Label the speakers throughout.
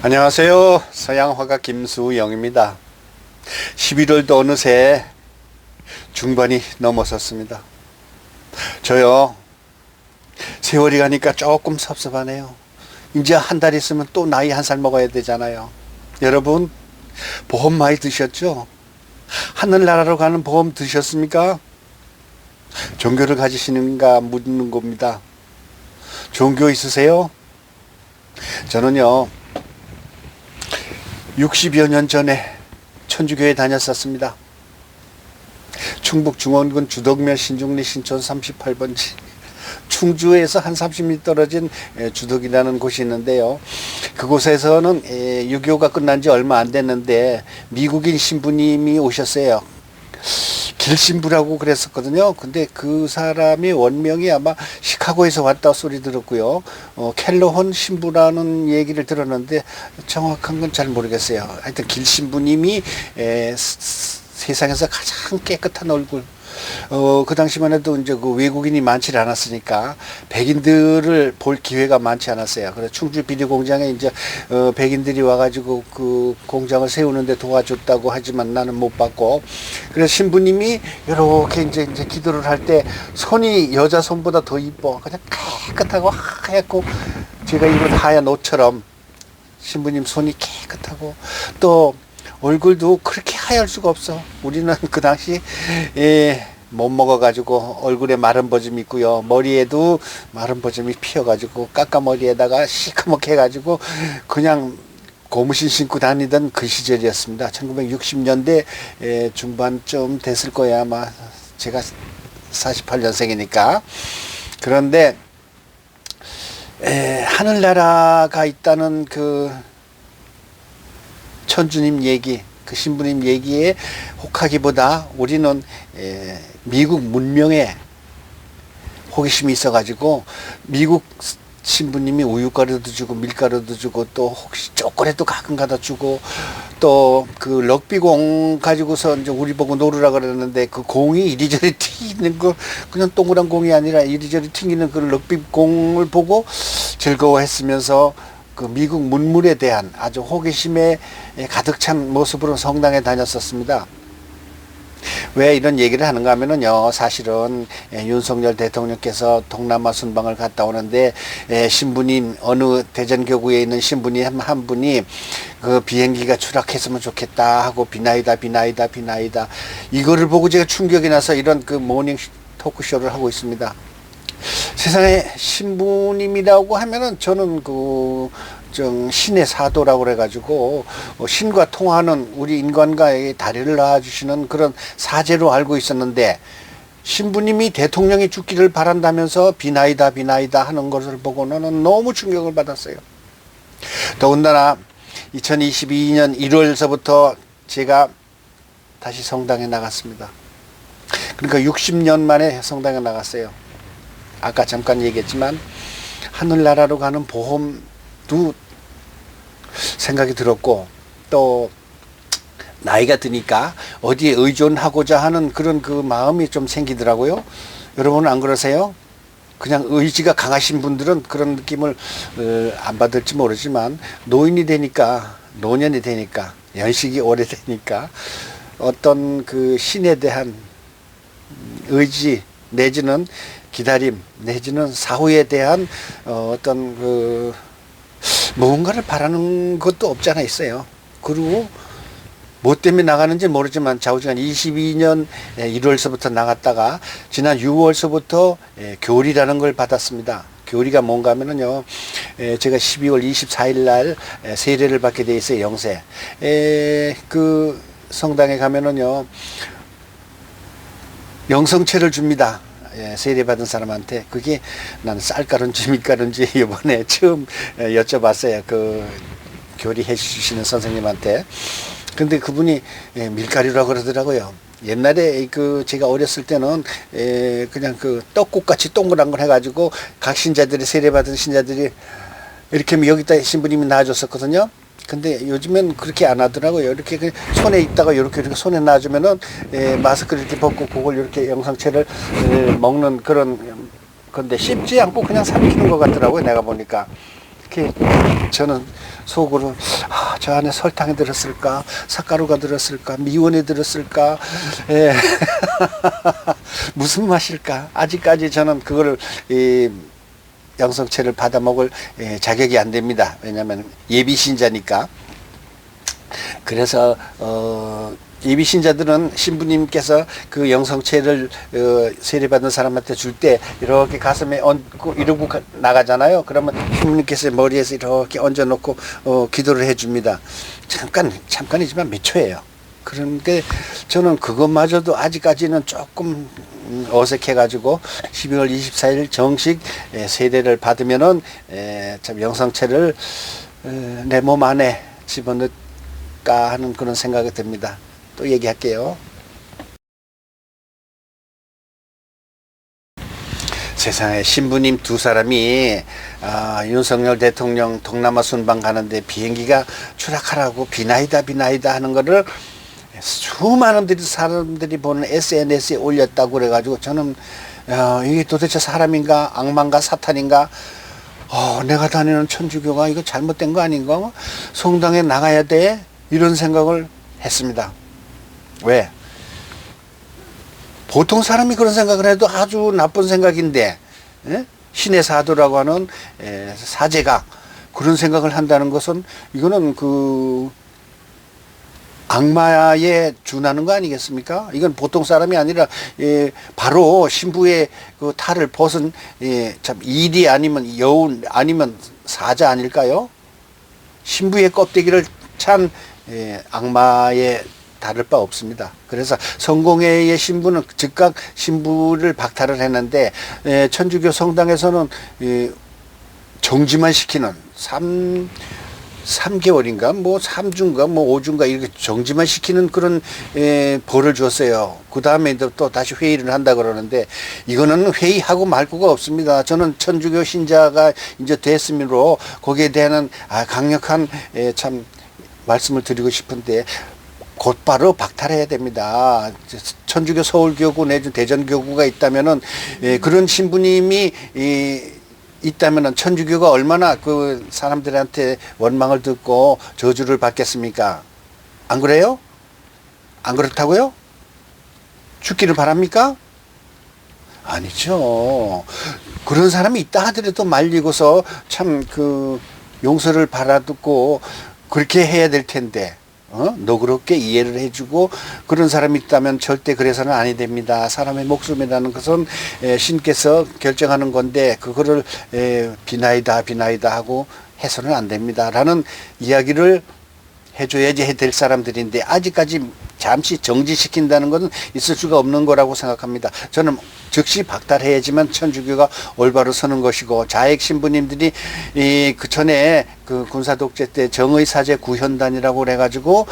Speaker 1: 안녕하세요. 서양화가 김수영입니다. 11월도 어느새 중반이 넘어섰습니다. 저요, 세월이 가니까 조금 섭섭하네요. 이제 한 달 있으면 또 나이 한 살 먹어야 되잖아요. 여러분, 보험 많이 드셨죠? 하늘나라로 가는 보험 드셨습니까? 종교를 가지시는가 묻는 겁니다. 종교 있으세요? 저는요, 60여 년 전에 천주교에 다녔었습니다. 충북 중원군 주덕면 신중리 신촌 38번지 충주에서 한 30m 떨어진 주덕이라는 곳이 있는데요. 그곳에서는 6.25가 끝난 지 얼마 안 됐는데 미국인 신부님이 오셨어요. 길신부라고 그랬었거든요. 근데 그 사람이 원명이 아마 시카고에서 왔다 소리 들었고요. 켈러혼 신부라는 얘기를 들었는데 정확한 건 잘 모르겠어요. 하여튼 길신부님이 세상에서 가장 깨끗한 얼굴, 그 당시만 해도 이제 그 외국인이 많지 않았으니까 백인들을 볼 기회가 많지 않았어요. 그래서 충주 비료 공장에 이제 백인들이 와가지고 그 공장을 세우는데 도와줬다고 하지만 나는 못 봤고, 그래서 신부님이 이렇게 이제 기도를 할 때 손이 여자 손보다 더 이뻐. 그냥 깨끗하고 하얗고, 제가 입은 하얀 옷처럼 신부님 손이 깨끗하고, 또 얼굴도 그렇게 하얄 수가 없어. 우리는 그 당시 못 먹어가지고 얼굴에 마른 버짐이 있고요. 머리에도 마른 버짐이 피어가지고 까까머리에다가 시커멓게 해가지고 그냥 고무신 신고 다니던 그 시절이었습니다. 1960년대 중반쯤 됐을 거야. 아마 제가 48년생이니까. 그런데 하늘나라가 있다는 그 천주님 얘기, 그 신부님 얘기에 혹하기보다 우리는 미국 문명에 호기심이 있어가지고 미국 신부님이 우유가루도 주고 밀가루도 주고 또 혹시 초콜릿도 가끔 갖다 주고, 또 그 럭비공 가지고서 이제 우리 보고 놀으라 그러는데 그 공이 이리저리 튀는 거, 그냥 동그란 공이 아니라 이리저리 튕기는 그 럭비공을 보고 즐거워했으면서 그 미국 문물에 대한 아주 호기심에 가득 찬 모습으로 성당에 다녔었습니다. 왜 이런 얘기를 하는가 하면은요, 사실은 윤석열 대통령께서 동남아 순방을 갔다 오는데 신부님, 어느 대전교구에 있는 신부님 한 분이 그 비행기가 추락했으면 좋겠다 하고 비나이다 이거를 보고 제가 충격이 나서 이런 그 모닝 토크쇼를 하고 있습니다. 세상에 신부님이라고 하면은 저는 신의 사도라고 그래가지고 신과 통하는 우리 인간과의 다리를 놔주시는 그런 사제로 알고 있었는데, 신부님이 대통령이 죽기를 바란다면서 비나이다 하는 것을 보고는 너무 충격을 받았어요. 더군다나 2022년 1월서부터 제가 다시 성당에 나갔습니다. 그러니까 60년 만에 성당에 나갔어요. 아까 잠깐 얘기했지만 하늘나라로 가는 보험도 생각이 들었고, 또 나이가 드니까 어디에 의존하고자 하는 그런 그 마음이 좀 생기더라고요. 여러분은 안 그러세요? 그냥 의지가 강하신 분들은 그런 느낌을 안 받을지 모르지만 노년이 되니까 연식이 오래되니까 어떤 그 신에 대한 의지 내지는 기다림 내지는 사후에 대한 어떤 그 무언가를 바라는 것도 없잖아 있어요. 그리고 뭐 때문에 나가는지 모르지만 좌우지간 22년 1월서부터 나갔다가 지난 6월서부터 교리라는 걸 받았습니다. 교리가 뭔가 하면은요, 제가 12월 24일 날 세례를 받게 돼 있어요. 영세. 그 성당에 가면은요, 영성체를 줍니다. 세례 받은 사람한테. 그게 나는 쌀가루인지 밀가루인지 이번에 처음 여쭤봤어요. 그 교리 해주시는 선생님한테. 근데 그분이 밀가루라고 그러더라고요. 옛날에 그 제가 어렸을 때는 그냥 그 떡국같이 동그란 걸 해가지고 각 신자들이 세례받은 신자들이 이렇게 하면 여기다 신부님이 놔줬었거든요. 근데 요즘엔 그렇게 안 하더라고요. 이렇게 손에 있다가 이렇게 손에 놔주면은 마스크를 이렇게 벗고 그걸 이렇게 영상체를 먹는 그런 건데 씹지 않고 그냥 삼키는 것 같더라고요. 내가 보니까. 이렇게 저는 속으로 저 안에 설탕이 들었을까, 삭가루가 들었을까, 미원이 들었을까, 무슨 맛일까. 아직까지 저는 그거를 영성체를 받아 먹을 자격이 안 됩니다. 왜냐하면 예비 신자니까. 그래서 예비 신자들은 신부님께서 그 영성체를 세례받은 사람한테 줄 때 이렇게 가슴에 얹고 이러고 나가잖아요. 그러면 신부님께서 머리에서 이렇게 얹어놓고 기도를 해줍니다. 잠깐이지만 몇 초예요. 그런데 저는 그것마저도 아직까지는 조금 어색해가지고 12월 24일 정식 세례를 받으면은 참 영성체를 내 몸 안에 집어넣을까 하는 그런 생각이 듭니다. 또 얘기할게요. 세상에 신부님 두 사람이 윤석열 대통령 동남아 순방 가는데 비행기가 추락하라고 비나이다 하는 거를 수많은 사람들이 보는 SNS에 올렸다고 그래가지고 저는 이게 도대체 사람인가 악마인가 사탄인가, 내가 다니는 천주교가 이거 잘못된 거 아닌가, 성당에 나가야 돼, 이런 생각을 했습니다. 왜? 보통 사람이 그런 생각을 해도 아주 나쁜 생각인데, 신의 사도라고 하는 사제가 그런 생각을 한다는 것은 이거는 그 악마에 준하는 거 아니겠습니까? 이건 보통 사람이 아니라 바로 신부의 그 탈을 벗은 참 이리 아니면 여운 아니면 사자 아닐까요? 신부의 껍데기를 찬 악마에 다를 바 없습니다. 그래서 성공회의 신부는 즉각 신부를 박탈을 했는데 천주교 성당에서는 정지만 시키는 3개월인가 뭐 3주인가 뭐 5주인가 이렇게 정지만 시키는 그런 벌을 줬어요. 그 다음에 또 다시 회의를 한다 그러는데 이거는 회의하고 말 거가 없습니다. 저는 천주교 신자가 이제 됐으므로 거기에 대한 강력한 참 말씀을 드리고 싶은데 곧바로 박탈해야 됩니다. 천주교 서울교구 내지 대전교구가 있다면은 그런 신부님이 있다면은 천주교가 얼마나 그 사람들한테 원망을 듣고 저주를 받겠습니까? 안 그래요? 안 그렇다고요? 죽기를 바랍니까? 아니죠. 그런 사람이 있다 하더라도 말리고서 참 그 용서를 받아듣고 그렇게 해야 될 텐데, 너그럽게 이해를 해주고 그런 사람이 있다면 절대 그래서는 아니 됩니다. 사람의 목숨이라는 것은 신께서 결정하는 건데 그거를 비나이다 하고 해서는 안 됩니다. 라는 이야기를 해줘야지 될 사람들인데 아직까지 잠시 정지시킨다는 것은 있을 수가 없는 거라고 생각합니다. 저는 즉시 박탈해야지만 천주교가 올바로 서는 것이고, 자액 신부님들이 그 전에 그 군사독재 때 정의사제 구현단이라고 그래가지고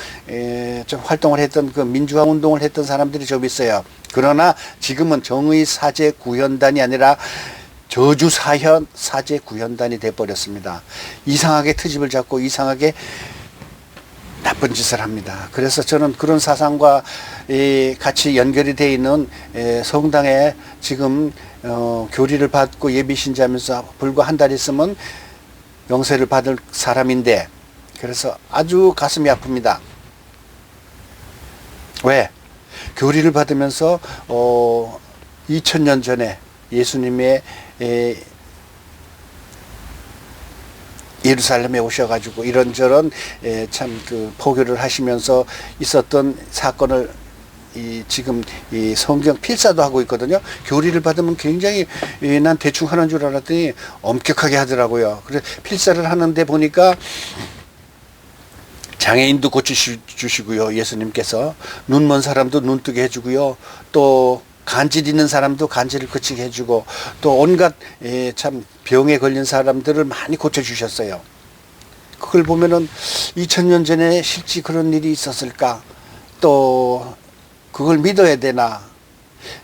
Speaker 1: 좀 활동을 했던 그 민주화 운동을 했던 사람들이 좀 있어요. 그러나 지금은 정의사제 구현단이 아니라 저주사현 사제 구현단이 돼버렸습니다. 이상하게 트집을 잡고 이상하게 나쁜 짓을 합니다. 그래서 저는 그런 사상과 같이 연결이 되어 있는 성당에 지금 교리를 받고 예비신자면서 불과 한 달 있으면 영세를 받을 사람인데, 그래서 아주 가슴이 아픕니다. 왜? 교리를 받으면서 2000년 전에 예수님의 예루살렘에 오셔가지고 이런저런 참 그 포교를 하시면서 있었던 사건을 지금 이 성경 필사도 하고 있거든요. 교리를 받으면 굉장히 난 대충 하는 줄 알았더니 엄격하게 하더라고요. 그래서 필사를 하는데 보니까 장애인도 고쳐주시고요. 예수님께서 눈 먼 사람도 눈 뜨게 해주고요. 또 간질 있는 사람도 간질을 그치게 해주고 또 온갖 참 병에 걸린 사람들을 많이 고쳐주셨어요. 그걸 보면은 2000년 전에 실제 그런 일이 있었을까? 또 그걸 믿어야 되나?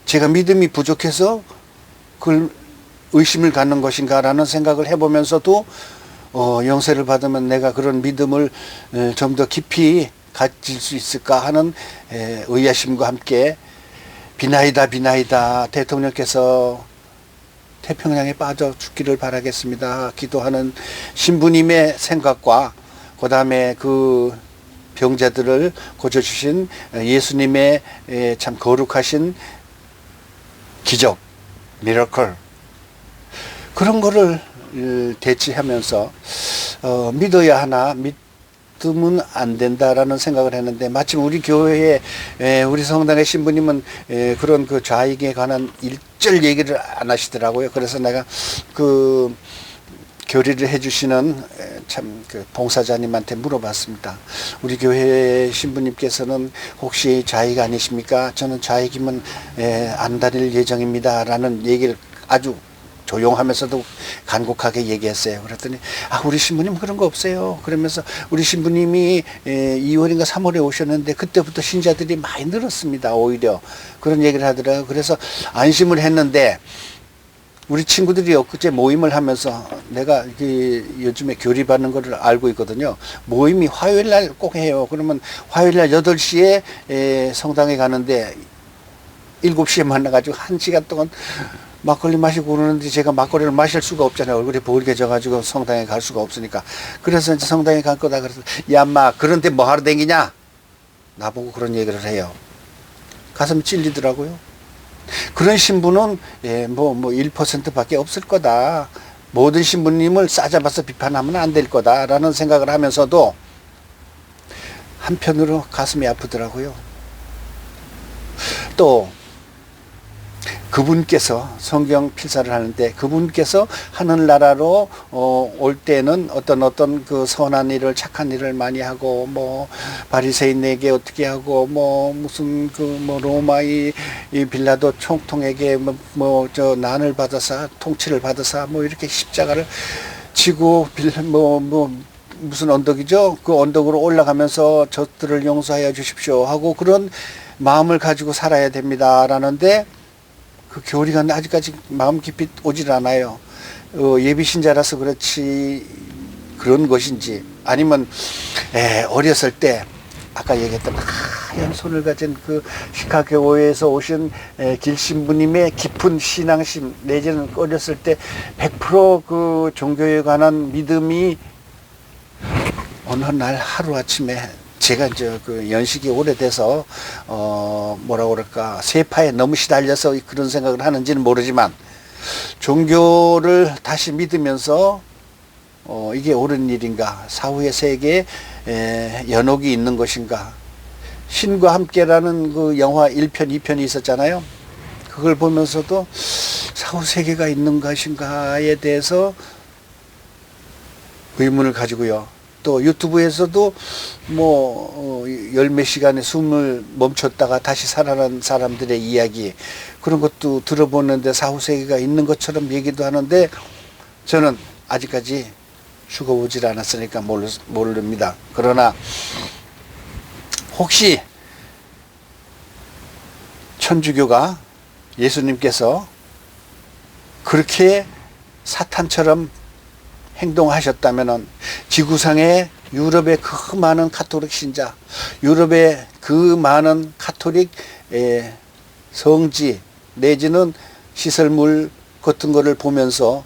Speaker 1: 제가 믿음이 부족해서 그걸 의심을 갖는 것인가라는 생각을 해보면서도 영세를 받으면 내가 그런 믿음을 좀 더 깊이 가질 수 있을까 하는 의아심과 함께 비나이다 비나이다 대통령께서 태평양에 빠져 죽기를 바라겠습니다 기도하는 신부님의 생각과 그 다음에 그 병자들을 고쳐주신 예수님의 참 거룩하신 기적, 미러클 그런 거를 대치하면서 믿어야 하나 믿으면 안 된다라는 생각을 했는데 마침 우리 교회에 우리 성당의 신부님은 그런 그 좌익에 관한 일절 얘기를 안 하시더라고요. 그래서 내가 그 교리를 해주시는 참 그 봉사자님한테 물어봤습니다. 우리 교회 신부님께서는 혹시 좌익 아니십니까? 저는 좌익이면 안 다닐 예정입니다. 라는 얘기를 아주 조용하면서도 간곡하게 얘기했어요. 그랬더니 우리 신부님 그런 거 없어요. 그러면서 우리 신부님이 2월인가 3월에 오셨는데 그때부터 신자들이 많이 늘었습니다. 오히려 그런 얘기를 하더라고요. 그래서 안심을 했는데 우리 친구들이 엊그제 모임을 하면서 내가 요즘에 교리받는 거를 알고 있거든요. 모임이 화요일날 꼭 해요. 그러면 화요일날 8시에 성당에 가는데 7시에 만나가지고 1시간 동안 막걸리 마시고 그러는데 제가 막걸리를 마실 수가 없잖아요. 얼굴이 벌개져가지고 성당에 갈 수가 없으니까. 그래서 이제 성당에 갈 거다. 그래서 야, 마, 그런데 뭐 하러 댕기냐? 나보고 그런 얘기를 해요. 가슴이 찔리더라고요. 그런 신부는 뭐 1%밖에 없을 거다. 모든 신부님을 싸잡아서 비판하면 안 될 거다라는 생각을 하면서도 한편으로 가슴이 아프더라고요. 또 그분께서 성경 필사를 하는데 그분께서 하늘나라로 올 때는 어떤 그 선한 일을 착한 일을 많이 하고 뭐 바리새인에게 어떻게 하고 뭐 무슨 그 뭐 로마의 이 빌라도 총통에게 뭐 저 난을 받아서 통치를 받아서 뭐 이렇게 십자가를 지고 뭐 무슨 언덕이죠? 그 언덕으로 올라가면서 저들을 용서하여 주십시오 하고 그런 마음을 가지고 살아야 됩니다라는데 그 교리가 아직까지 마음 깊이 오질 않아요. 예비 신자라서 그렇지 그런 것인지 아니면 어렸을 때 아까 얘기했던 하얀 손을 가진 그 시카고에서 오신 길신부님의 깊은 신앙심 내지는 어렸을 때 100% 종교에 관한 믿음이 어느 날 하루아침에 제가 이제 그 연식이 오래돼서 뭐라고 그럴까 세파에 너무 시달려서 그런 생각을 하는지는 모르지만 종교를 다시 믿으면서 이게 옳은 일인가 사후의 세계에 연옥이 있는 것인가 신과 함께라는 그 영화 1편 2편이 있었잖아요. 그걸 보면서도 사후 세계가 있는 것인가에 대해서 의문을 가지고요. 또 유튜브에서도 뭐 열몇 시간의 숨을 멈췄다가 다시 살아난 사람들의 이야기 그런 것도 들어보는데 사후세계가 있는 것처럼 얘기도 하는데 저는 아직까지 죽어보질 않았으니까 모릅니다. 그러나 혹시 천주교가 예수님께서 그렇게 사탄처럼 행동하셨다면은 지구상의 유럽의 그 많은 카톨릭 신자, 유럽의 그 많은 카톨릭 성지 내지는 시설물 같은 거를 보면서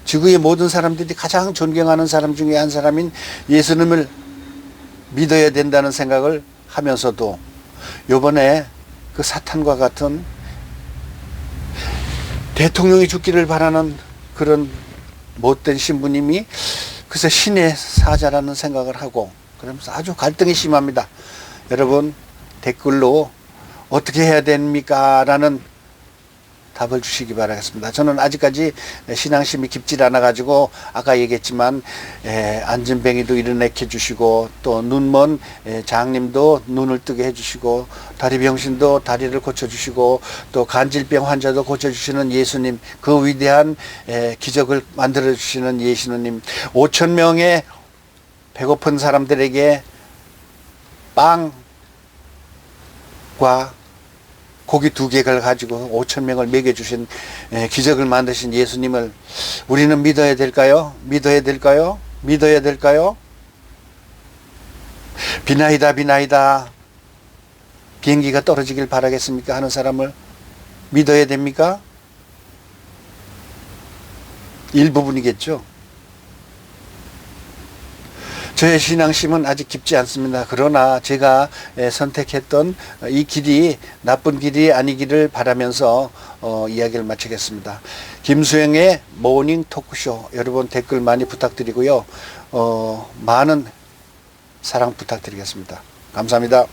Speaker 1: 지구의 모든 사람들이 가장 존경하는 사람 중에 한 사람인 예수님을 믿어야 된다는 생각을 하면서도 요번에 그 사탄과 같은 대통령이 죽기를 바라는 그런 못된 신부님이 그래서 신의 사자라는 생각을 하고 그러면서 아주 갈등이 심합니다. 여러분 댓글로 어떻게 해야 됩니까? 라는 답을 주시기 바라겠습니다. 저는 아직까지 신앙심이 깊질 않아 가지고 아까 얘기했지만 안진뱅이도 일어나게 해주시고 또 눈먼 장님도 눈을 뜨게 해주시고 다리병신도 다리를 고쳐주시고 또 간질병 환자도 고쳐주시는 예수님, 그 위대한 기적을 만들어주시는 예수님, 5천 명의 배고픈 사람들에게 빵과 고기 2개를 가지고 5천 명을 먹여주신 기적을 만드신 예수님을 우리는 믿어야 될까요? 믿어야 될까요? 믿어야 될까요? 비나이다 비나이다 비행기가 떨어지길 바라겠습니까? 하는 사람을 믿어야 됩니까? 일부분이겠죠. 저의 신앙심은 아직 깊지 않습니다. 그러나 제가 선택했던 이 길이 나쁜 길이 아니기를 바라면서 이야기를 마치겠습니다. 김수영의 모닝 토크쇼, 여러분 댓글 많이 부탁드리고요. 많은 사랑 부탁드리겠습니다. 감사합니다.